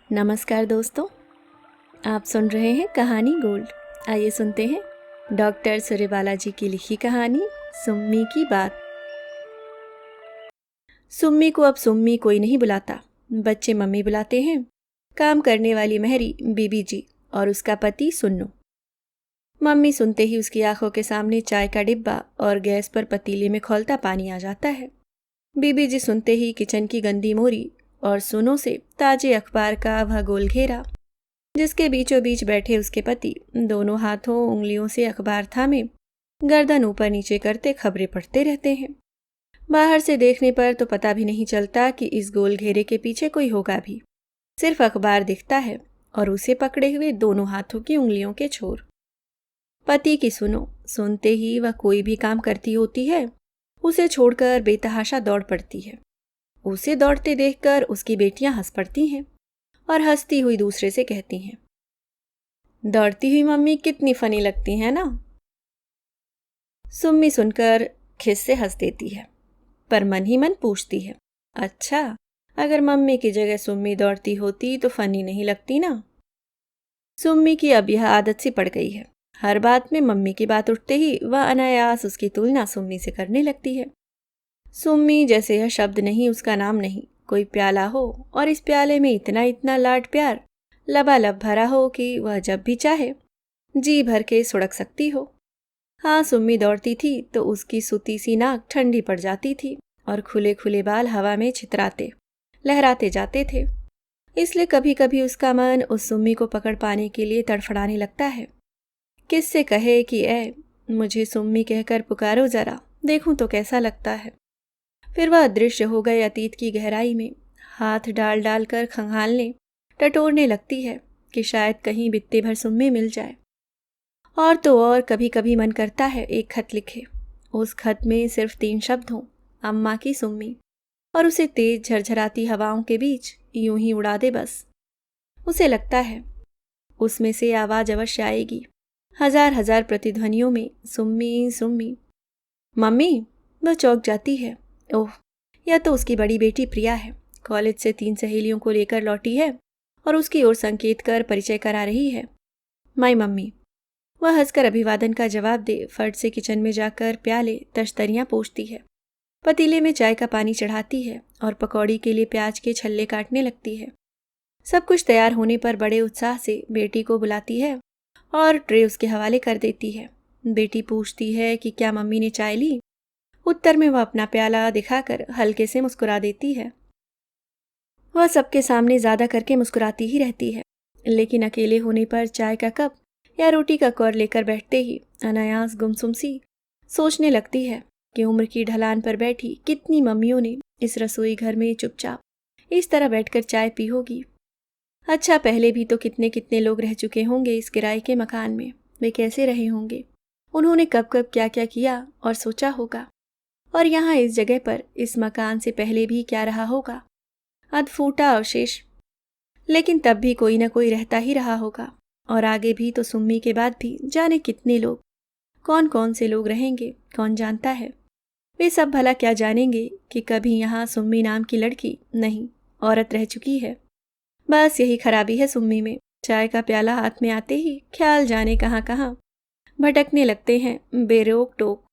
नमस्कार दोस्तों, आप सुन रहे हैं कहानी गोल्ड। आइए सुनते हैं डॉक्टर सूर्यबाला जी की लिखी कहानी सुम्मी की बात। सुम्मी को अब सुम्मी कोई नहीं बुलाता, बच्चे मम्मी बुलाते हैं। काम करने वाली महरी बीबी जी और उसका पति सुन्नू। मम्मी सुनते ही उसकी आंखों के सामने चाय का डिब्बा और गैस पर पतीले में खौलता पानी आ जाता है। बीबी जी सुनते ही किचन की गंदी मोरी और सुनों से ताजे अखबार का वह गोल घेरा जिसके बीचों बीच बैठे उसके पति दोनों हाथों उंगलियों से अखबार थामे गर्दन ऊपर नीचे करते खबरें पढ़ते रहते हैं। बाहर से देखने पर तो पता भी नहीं चलता कि इस गोल घेरे के पीछे कोई होगा भी। सिर्फ अखबार दिखता है और उसे पकड़े हुए दोनों हाथों की उंगलियों के छोर। पति की सुनो सुनते ही वह कोई भी काम करती होती है उसे छोड़कर बेतहाशा दौड़ पड़ती है। उसे दौड़ते देखकर उसकी बेटियां हंस पड़ती हैं और हंसती हुई दूसरे से कहती हैं, दौड़ती हुई मम्मी कितनी फनी लगती है ना। सुम्मी सुनकर खिस से हंस देती है, पर मन ही मन पूछती है, अच्छा अगर मम्मी की जगह सुम्मी दौड़ती होती तो फनी नहीं लगती ना। सुम्मी की अब यह आदत सी पड़ गई है। हर बात में मम्मी की बात उठते ही वह अनायास उसकी तुलना सुम्मी से करने लगती है। सुम्मी जैसे यह शब्द नहीं, उसका नाम नहीं। कोई प्याला हो और इस प्याले में इतना इतना लाड प्यार लबालब भरा हो कि वह जब भी चाहे जी भर के सुड़क सकती हो। हाँ, सुम्मी दौड़ती थी तो उसकी सूती सी नाक ठंडी पड़ जाती थी और खुले खुले बाल हवा में छितराते लहराते जाते थे। इसलिए कभी कभी उसका मन उस सुम्मी को पकड़ पाने के लिए तड़फड़ाने लगता है। किससे कहे कि ऐ मुझे सुम्मी कहकर पुकारो जरा, देखूं तो कैसा लगता है। फिर वह अदृश्य हो गए अतीत की गहराई में हाथ डाल डाल कर खंगालने टटोरने लगती है कि शायद कहीं बित्ते भर सुम्मी मिल जाए। और तो और कभी कभी मन करता है एक खत लिखे, उस खत में सिर्फ 3 शब्द हों, अम्मा की सुम्मी, और उसे तेज झरझराती हवाओं के बीच यूं ही उड़ा दे बस। उसे लगता है उसमें से आवाज अवश्य आएगी, हजार हजार प्रतिध्वनियों में, सुम्मी सुम्मी। मम्मी, वह चौंक जाती है। ओह, यह तो उसकी बड़ी बेटी प्रिया है। कॉलेज से 3 सहेलियों को लेकर लौटी है और उसकी ओर संकेत कर परिचय करा रही है। माई मम्मी। वह हंसकर अभिवादन का जवाब दे फट से किचन में जाकर प्याले तश्तरियां पोंछती है, पतीले में चाय का पानी चढ़ाती है और पकौड़ी के लिए प्याज के छल्ले काटने लगती है। सब कुछ तैयार होने पर बड़े उत्साह से बेटी को बुलाती है और ट्रे उसके हवाले कर देती है। बेटी पूछती है कि क्या मम्मी ने चाय ली। उत्तर में वह अपना प्याला दिखाकर हल्के से मुस्कुरा देती है। वह सबके सामने ज्यादा करके मुस्कुराती ही रहती है, लेकिन अकेले होने पर चाय का कप या रोटी का कौर लेकर बैठते ही अनायास गुमसुम सी सोचने लगती है कि उम्र की ढलान पर बैठी कितनी मम्मियों ने इस रसोई घर में चुपचाप इस तरह बैठकर चाय पी होगी। अच्छा, पहले भी तो कितने कितने लोग रह चुके होंगे इस किराए के मकान में। वे कैसे रहे होंगे, उन्होंने कब कब क्या क्या किया और सोचा होगा। और यहाँ इस जगह पर इस मकान से पहले भी क्या रहा होगा, अधफूटा अवशेष। लेकिन तब भी कोई ना कोई रहता ही रहा होगा, और आगे भी तो सुम्मी के बाद भी जाने कितने लोग, कौन कौन से लोग रहेंगे, कौन जानता है। वे सब भला क्या जानेंगे कि कभी यहाँ सुम्मी नाम की लड़की नहीं, औरत रह चुकी है। बस यही खराबी है सुम्मी में। चाय का प्याला हाथ में आते ही ख्याल जाने कहाँ कहाँ भटकने लगते हैं बेरोक टोक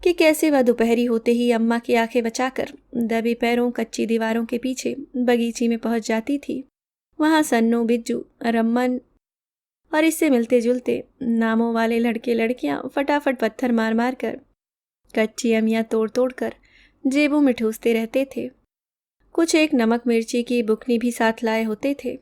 कि कैसे वह दोपहरी होते ही अम्मा की आंखें बचाकर दबे पैरों कच्ची दीवारों के पीछे बगीची में पहुंच जाती थी। वहां सन्नू, बिज्जू, रम्मन और इससे मिलते जुलते नामों वाले लड़के लड़कियां फटाफट पत्थर मार मार कर कच्ची अमियां तोड़ तोड़ कर जेबों में ठूसते रहते थे। कुछ एक नमक मिर्ची की बुकनी भी साथ लाए होते थे।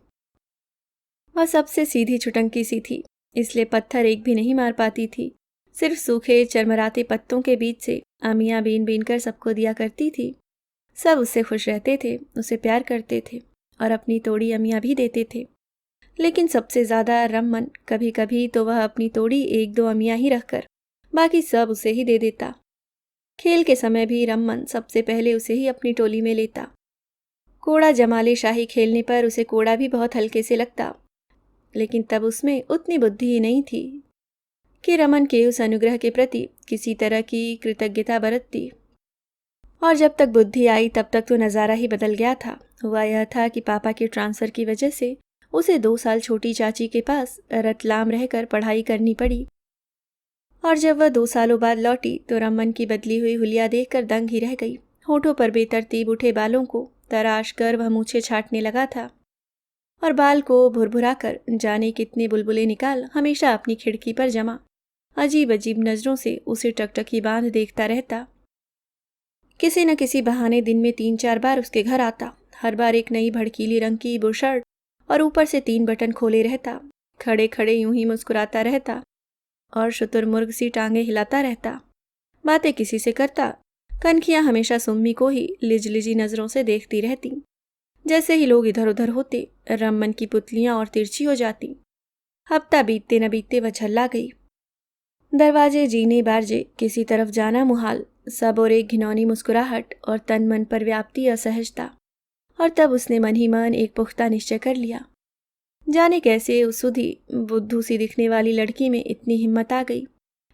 वह सबसे सीधी छुटंकी सी थी, इसलिए पत्थर एक भी नहीं मार पाती थी। सिर्फ सूखे चरमराते पत्तों के बीच से अमियां बीन बीन कर सबको दिया करती थी। सब उससे खुश रहते थे, उसे प्यार करते थे और अपनी तोड़ी अमियां भी देते थे। लेकिन सबसे ज्यादा रमन। कभी कभी तो वह अपनी तोड़ी 1-2 अमियां ही रखकर बाकी सब उसे ही दे देता। खेल के समय भी रमन सबसे पहले उसे ही अपनी टोली में लेता। कोड़ा जमाले शाही खेलने पर उसे कोड़ा भी बहुत हल्के से लगता, लेकिन तब उसमें उतनी बुद्धि ही नहीं थी कि रमन के उस अनुग्रह के प्रति किसी तरह की कृतज्ञता बरतती। और जब तक बुद्धि आई तब तक तो नज़ारा ही बदल गया था। हुआ यह था कि पापा के ट्रांसफ़र की वजह से उसे 2 साल छोटी चाची के पास रतलाम रहकर पढ़ाई करनी पड़ी। और जब वह 2 सालों बाद लौटी तो रमन की बदली हुई हुलिया देखकर दंग ही रह गई। होठों पर बेतरतीब उठे बालों को तराश कर वह मूछें छाटने लगा था और बाल को भुरभुराकर जाने कितने बुलबुले निकाल हमेशा अपनी खिड़की पर जमा अजीब अजीब नज़रों से उसे टकटकी बांध देखता रहता। किसी न किसी बहाने दिन में 3-4 बार उसके घर आता। हर बार एक नई भड़कीली रंग की बुशर्ट और ऊपर से 3 बटन खोले रहता। खड़े खड़े यूं ही मुस्कुराता रहता और शुतुरमुर्ग सी टांगे हिलाता रहता। बातें किसी से करता, कनखियां हमेशा सुम्मी को ही लिजलिजी नज़रों से देखती रहती। जैसे ही लोग इधर उधर होते रमन की पुतलियां और तिरछी हो जाती। हफ्ता बीतते न बीतते वह झल्ला गई। दरवाजे जीने बारजे किसी तरफ जाना मुहाल, सब और एक घिनौनी मुस्कुराहट और तन मन पर व्याप्ति असहजता। और तब उसने मन ही मन एक पुख्ता निश्चय कर लिया। जाने कैसे उस सुधी बुद्धू सी दिखने वाली लड़की में इतनी हिम्मत आ गई।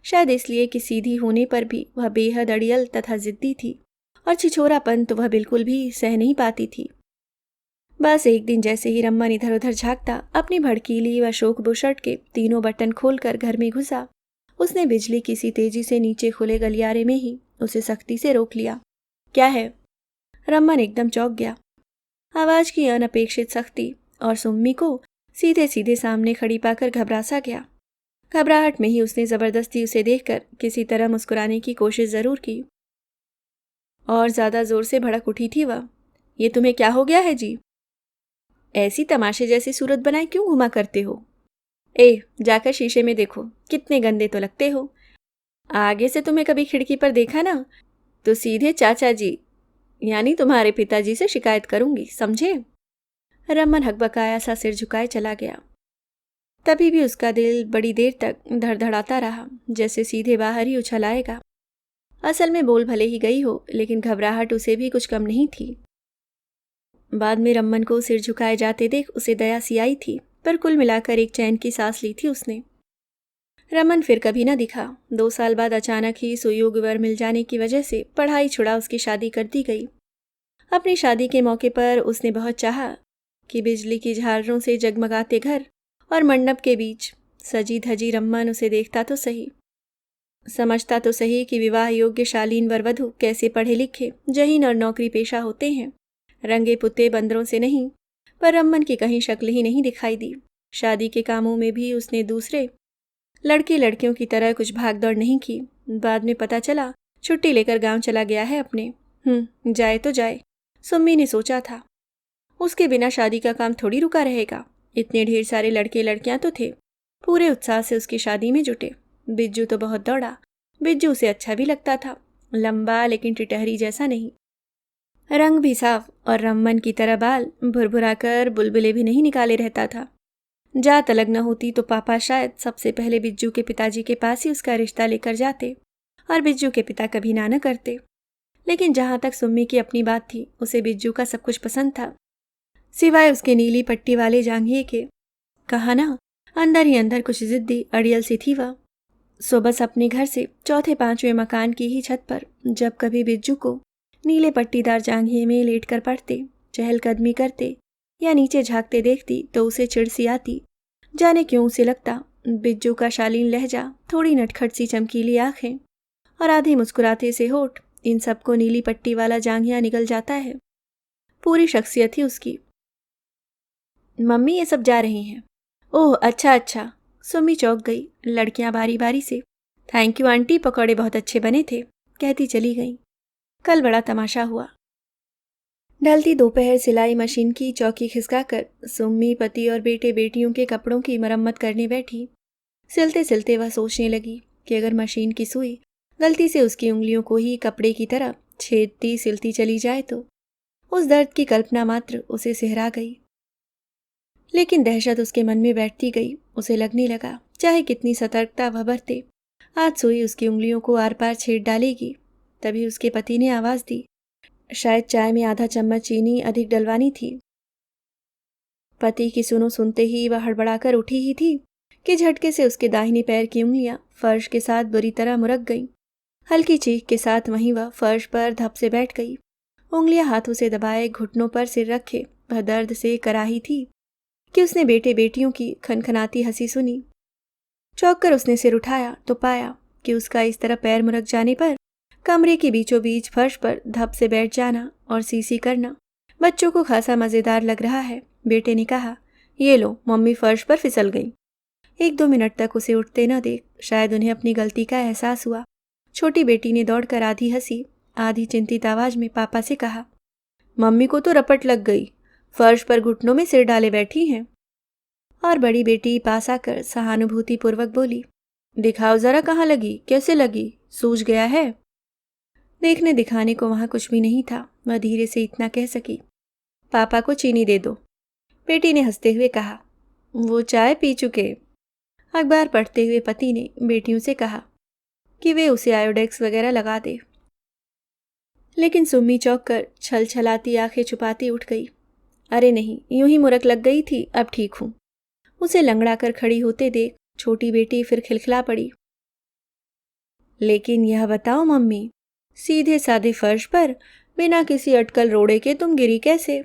शायद इसलिए कि सीधी होने पर भी वह बेहद अड़ियल तथा जिद्दी थी और छिछोरापन तो वह बिल्कुल भी सह नहीं पाती थी। बस एक दिन जैसे ही रमन इधर उधर झांकता अपनी भड़कीली व शोक बुशर्ट के 3 बटन खोलकर घर में घुसा, उसने बिजली की सी तेजी से नीचे खुले गलियारे में ही उसे सख्ती से रोक लिया। क्या है? रमन एकदम चौंक गया। आवाज की अनअपेक्षित सख्ती और सुम्मी को सीधे सीधे सामने खड़ी पाकर घबरा सा गया। घबराहट में ही उसने जबरदस्ती उसे देखकर किसी तरह मुस्कुराने की कोशिश जरूर की और ज्यादा जोर से भड़क उठी थी वह। ये तुम्हें क्या हो गया है जी? ऐसी तमाशे जैसी सूरत बनाए क्यों घुमा करते हो? जाकर शीशे में देखो, कितने गंदे तो लगते हो। आगे से तुम्हें कभी खिड़की पर देखा ना तो सीधे चाचा जी यानी तुम्हारे पिताजी से शिकायत करूंगी, समझे? रमन हकबकाया सा सिर झुकाए चला गया। तभी भी उसका दिल बड़ी देर तक धड़धड़ाता रहा, जैसे सीधे बाहर ही उछल आएगा। असल में बोल भले ही गई हो लेकिन घबराहट उसे भी कुछ कम नहीं थी। बाद में रमन को सिर झुकाए जाते देख उसे दया सी आई थी, पर कुल मिलाकर एक चैन की सांस ली थी उसने। रमन फिर कभी न दिखा। 2 साल बाद अचानक ही सुयोग वर मिल जाने की वजह से पढ़ाई छुड़ा उसकी शादी कर दी गई। अपनी शादी के मौके पर उसने बहुत चाहा कि बिजली की झालरों से जगमगाते घर और मंडप के बीच सजी धजी रमन उसे देखता तो सही, समझता तो सही कि विवाह योग्य शालीन वर वधू कैसे पढ़े लिखे जहीन और नौकरी पेशा होते हैं, रंगे पुते बंदरों से नहीं। पर रमन की कहीं शक्ल ही नहीं दिखाई दी। शादी के कामों में भी उसने दूसरे लड़के लड़कियों की तरह कुछ भागदौड़ नहीं की। बाद में पता चला छुट्टी लेकर गांव चला गया है अपने। जाए तो जाए, सुम्मी ने सोचा था। उसके बिना शादी का काम थोड़ी रुका रहेगा। इतने ढेर सारे लड़के लड़कियां तो थे, पूरे उत्साह से उसकी शादी में जुटे। बिज्जू तो बहुत दौड़ा। बिज्जू उसे अच्छा भी लगता था, लंबा लेकिन टिटहरी जैसा नहीं, रंग भी साफ और रमन की तरह बाल भुरभुराकर बुलबुले भी नहीं निकाले रहता था। जात अलग न होती तो पापा शायद सबसे पहले बिज्जू के पिताजी के पास ही उसका रिश्ता लेकर जाते और बिज्जू के पिता कभी ना न करते। लेकिन जहाँ तक सुम्मी की अपनी बात थी, उसे बिज्जू का सब कुछ पसंद था, सिवाय उसके नीली पट्टी वाले जांघिए के। कहा ना, अंदर ही अंदर कुछ जिद्दी अड़ियल सी थी वह। सो बस अपने घर से चौथे पांचवें मकान की ही छत पर जब कभी बिज्जू को नीले पट्टीदार जांघिए में लेट कर पढ़ते, चहलकदमी करते या नीचे झांकते देखती तो उसे चिढ़ सी आती। जाने क्यों उसे लगता बिज्जू का शालीन लहजा, थोड़ी नटखट सी चमकीली आंखें और आधे मुस्कुराते से होठ, इन सबको नीली पट्टी वाला जांघिया निगल जाता है। पूरी शख्सियत ही उसकी। मम्मी ये सब जा रही हैं। ओह अच्छा अच्छा, सुम्मी चौंक गई। लड़कियां बारी बारी से थैंक यू आंटी, पकौड़े बहुत अच्छे बने थे कहती चली गईं। कल बड़ा तमाशा हुआ। ढलती दोपहर सिलाई मशीन की चौकी खिसकाकर सुम्मी पति और बेटे बेटियों के कपड़ों की मरम्मत करने बैठी। सिलते सिलते वह सोचने लगी कि अगर मशीन की सुई गलती से उसकी उंगलियों को ही कपड़े की तरह छेदती सिलती चली जाए तो उस दर्द की कल्पना मात्र उसे सिहरा गई। लेकिन दहशत उसके मन में बैठती गई। उसे लगने लगा चाहे कितनी सतर्कता वह बरते, आज सुई उसकी उंगलियों को आर पार छेद डालेगी। तभी उसके पति ने आवाज दी। शायद चाय में आधा चम्मच चीनी अधिक डलवानी थी। पति की सुनो सुनते ही वह हड़बड़ाकर उठी ही थी कि झटके से उसके दाहिने पैर की उंगलियां फर्श के साथ बुरी तरह मुरक गईं। हल्की चीख के साथ वहीं वह फर्श पर धप से बैठ गई। उंगलियां हाथों से दबाए घुटनों पर सिर रखे वह दर्द से कराही थी कि उसने बेटे बेटियों की खनखनाती हंसी सुनी। चौंक कर उसने सिर उठाया तो पाया कि उसका इस तरह पैर मुरक जाने पर कमरे के बीचों बीच फर्श पर धप से बैठ जाना और सीसी करना बच्चों को खासा मज़ेदार लग रहा है। बेटे ने कहा, ये लो मम्मी फर्श पर फिसल गई। 1-2 मिनट तक उसे उठते न देख शायद उन्हें अपनी गलती का एहसास हुआ। छोटी बेटी ने दौड़कर आधी हंसी आधी चिंतित आवाज में पापा से कहा, मम्मी को तो रपट लग गई, फर्श पर घुटनों में सिर डाले बैठी हैं। और बड़ी बेटी पास आकर सहानुभूतिपूर्वक बोली, दिखाओ जरा कहाँ लगी, कैसे लगी, सूज गया है? देखने दिखाने को वहां कुछ भी नहीं था। वह धीरे से इतना कह सकी, पापा को चीनी दे दो। बेटी ने हंसते हुए कहा, वो चाय पी चुके। अखबार पढ़ते हुए पति ने बेटियों से कहा कि वे उसे आयोडेक्स वगैरह लगा दे। लेकिन सुम्मी चौंक कर छल छलाती आंखें छुपाती उठ गई। अरे नहीं, यूं ही मुरक लग गई थी, अब ठीक हूं। उसे लंगड़ा कर खड़ी होते देख छोटी बेटी फिर खिलखिला पड़ी, लेकिन यह बताओ मम्मी, सीधे साधे फर्श पर बिना किसी अटकल रोड़े के तुम गिरी कैसे?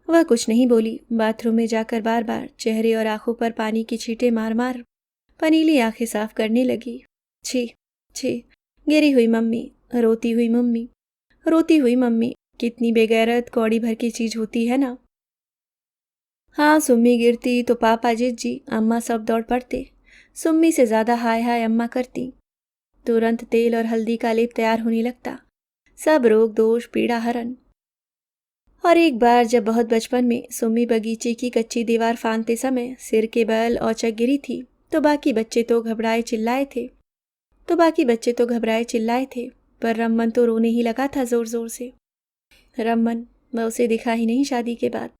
वह कुछ नहीं बोली। बाथरूम में जाकर बार बार चेहरे और आंखों पर पानी की छींटे मार मार पनीली आंखें साफ करने लगी। छी छी, गिरी हुई मम्मी, रोती हुई मम्मी, रोती हुई मम्मी, कितनी बेगैरत कौड़ी भर की चीज होती है ना। हाँ, सुम्मी गिरती तो पापा जिज्जी अम्मा सब दौड़ पड़ते। सुम्मी से ज्यादा हाय हाय अम्मा करती। तुरंत तेल और हल्दी का लेप तैयार होने लगता, सब रोग दोष पीड़ा हरण। और एक बार जब बहुत बचपन में सुम्मी बगीचे की कच्ची दीवार फांदते समय सिर के बल औचक गिरी थी तो बाकी बच्चे तो घबराए चिल्लाए थे, पर रमन तो रोने ही लगा था जोर जोर से। रमन, वह उसे दिखा ही नहीं शादी के बाद।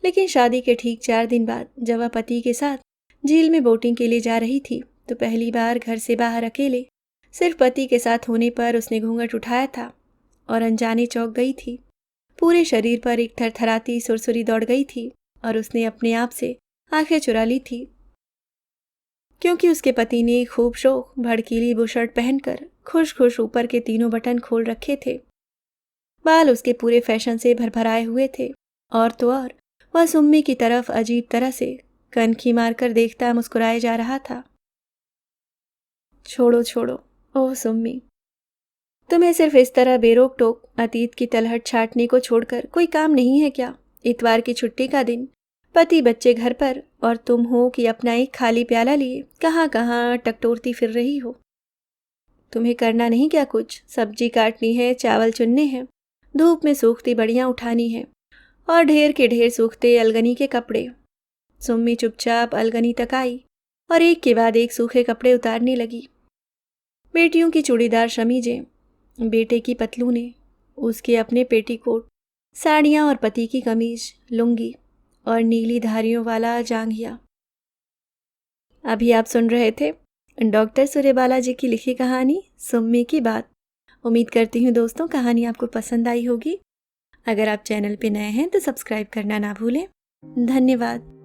लेकिन शादी के ठीक 4 दिन बाद जब वह पति के साथ झील में बोटिंग के लिए जा रही थी तो पहली बार घर से बाहर अकेले सिर्फ पति के साथ होने पर उसने घूंघट उठाया था और अनजाने चौंक गई थी। पूरे शरीर पर एक थरथराती सुरसुरी दौड़ गई थी और उसने अपने आप से आंखें चुरा ली थी, क्योंकि उसके पति ने खूब शौक भड़कीली बुशर्ट पहनकर खुश खुश ऊपर के तीनों बटन खोल रखे थे। बाल उसके पूरे फैशन से भरभराए हुए थे और तो और वह सुम्मी की तरफ अजीब तरह से कनखी मारकर देखता मुस्कुराए जा रहा था। छोड़ो छोड़ो, ओह सुम्मी, तुम्हें सिर्फ इस तरह बेरोक टोक अतीत की तलहट छाटने को छोड़कर कोई काम नहीं है क्या? इतवार की छुट्टी का दिन, पति बच्चे घर पर और तुम हो कि अपना एक खाली प्याला लिए कहाँ कहाँ टकटोरती फिर रही हो। तुम्हें करना नहीं क्या कुछ? सब्जी काटनी है, चावल चुनने हैं, धूप में सूखती बड़ियां उठानी है और ढेर के ढेर सूखते अलगनी के कपड़े। सुम्मी चुपचाप अलगनी तक आई और एक के बाद एक सूखे कपड़े उतारने लगी। बेटियों की चूड़ीदार शमीजें, बेटे की पतलूनें, उसके अपने पेटीकोट, साड़ियाँ और पति की कमीज, लुंगी और नीली धारियों वाला जांघिया। अभी आप सुन रहे थे डॉक्टर सूर्यबाला जी की लिखी कहानी सुम्मी की बात। उम्मीद करती हूँ दोस्तों कहानी आपको पसंद आई होगी। अगर आप चैनल पे नए हैं तो सब्सक्राइब करना ना भूलें। धन्यवाद।